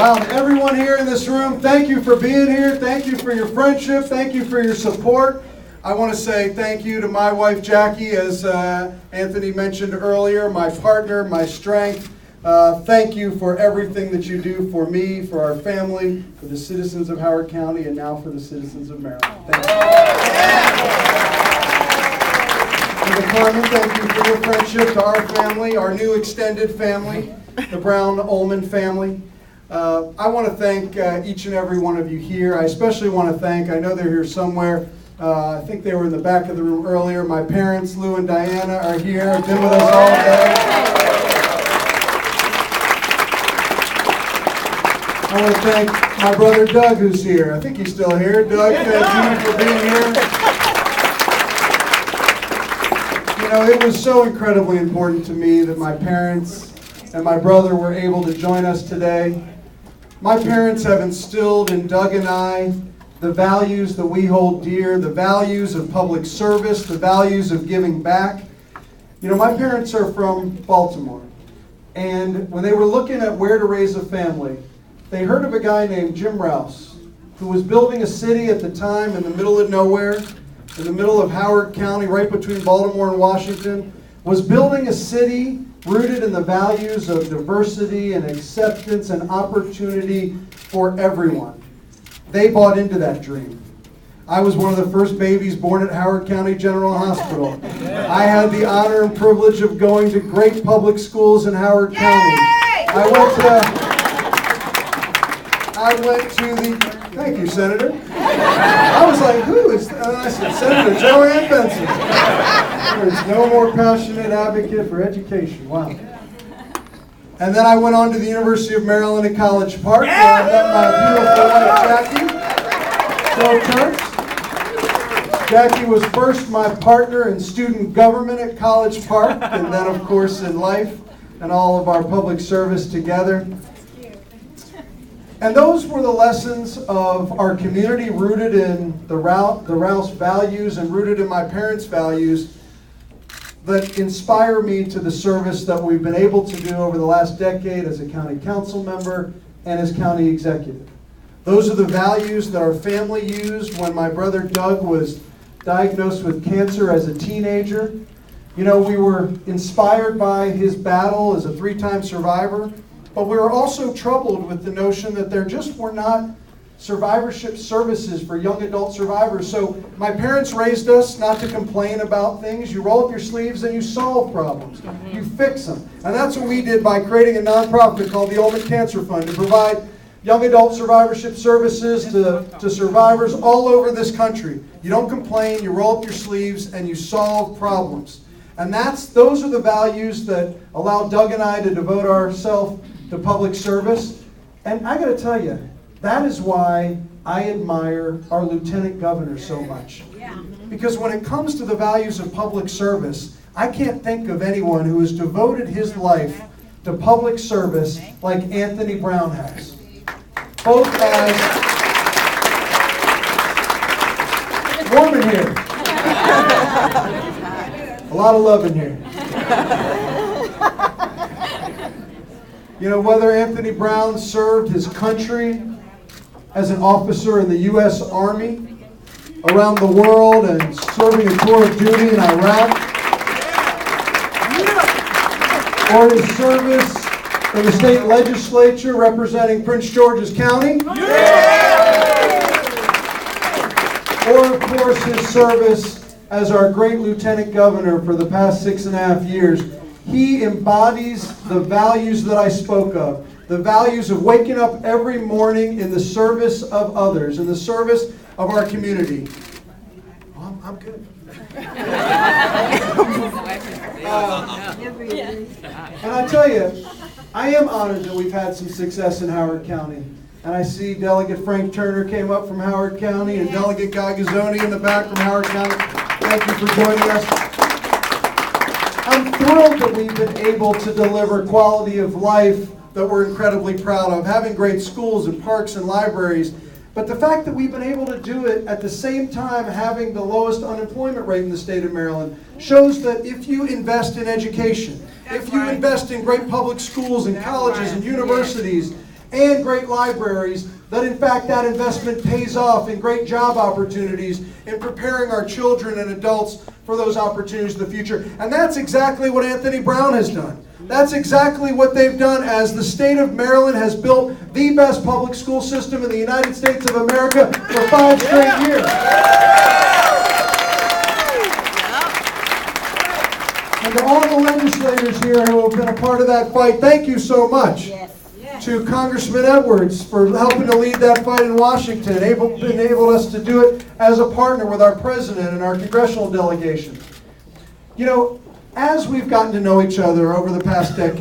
Wow, to everyone here in this room, thank you for being here. Thank you for your friendship. Thank you for your support. I want to say thank you to my wife, Jackie, as Anthony mentioned earlier, my partner, my strength. Thank you for everything that you do for me, for our family, for the citizens of Howard County, and now for the citizens of Maryland. Thank you. To the Carmen, thank you for your friendship. To our family, our new extended family, the Brown-Ullman family. I want to thank each and every one of you here. I especially want to thank, I know they're here somewhere, I think they were in the back of the room earlier. My parents, Lou and Diana, are here, have been with us all day. I want to thank my brother Doug, who's here. I think he's still here. Doug, thank you for being here. You know, it was so incredibly important to me that my parents and my brother were able to join us today. My parents have instilled in Doug and I the values that we hold dear, the values of public service, the values of giving back. You know, my parents are from Baltimore, and when they were looking at where to raise a family, they heard of a guy named Jim Rouse, who was building a city at the time in the middle of nowhere, in the middle of Howard County, right between Baltimore and Washington, was building a city rooted in the values of diversity and acceptance and opportunity for everyone. They bought into that dream. I was one of the first babies born at Howard County General Hospital. I had the honor and privilege of going to great public schools in Howard County. I went to the, thank you, Senator. I was like, who is that? And I said, Senator Joanne Benson. There's no more passionate advocate for education. Wow. And then I went on to the University of Maryland at College Park, where I met my beautiful wife, Jackie. So, Jackie was first my partner in student government at College Park, and then, of course, in life and all of our public service together. And those were the lessons of our community, rooted in the Rouse values and rooted in my parents' values, that inspire me to the service that we've been able to do over the last decade as a county council member and as county executive. Those are the values that our family used when my brother Doug was diagnosed with cancer as a teenager. You know, we were inspired by his battle as a 3-time survivor, but we were also troubled with the notion that there just were not survivorship services for young adult survivors. So my parents raised us not to complain about things. You roll up your sleeves and you solve problems. You fix them. And that's what we did by creating a nonprofit called the Ullman Cancer Fund to provide young adult survivorship services to survivors all over this country. You don't complain, you roll up your sleeves, and you solve problems. And those are the values that allow Doug and I to devote ourselves to public service. And I got to tell you, that is why I admire our Lieutenant Governor so much. Because when it comes to the values of public service, I can't think of anyone who has devoted his life to public service like Anthony Brown has. Both as warm in here. A lot of love in here. You know, whether Anthony Brown served his country as an officer in the U.S. Army, around the world, and serving a tour of duty in Iraq, or his service in the state legislature representing Prince George's County, or of course his service as our great Lieutenant Governor for the past 6.5 years, he embodies the values that I spoke of. The values of waking up every morning in the service of others, in the service of our community. Well, I'm good. And I tell you, I am honored that we've had some success in Howard County. And I see Delegate Frank Turner came up from Howard County and Delegate Guy Gazzoni in the back from Howard County. Thank you for joining us. I'm thrilled that we've been able to deliver quality of life that we're incredibly proud of, having great schools and parks and libraries. But the fact that we've been able to do it at the same time having the lowest unemployment rate in the state of Maryland shows that if you invest in education, if you invest in great public schools and colleges and universities, and great libraries, that in fact that investment pays off in great job opportunities in preparing our children and adults for those opportunities in the future. And that's exactly what Anthony Brown has done. That's exactly what they've done as the state of Maryland has built the best public school system in the United States of America for 5 straight years. And to all the legislators here who have been a part of that fight, thank you so much. To Congressman Edwards for helping to lead that fight in Washington, enabled us to do it as a partner with our president and our congressional delegation. You know, as we've gotten to know each other over the past decade,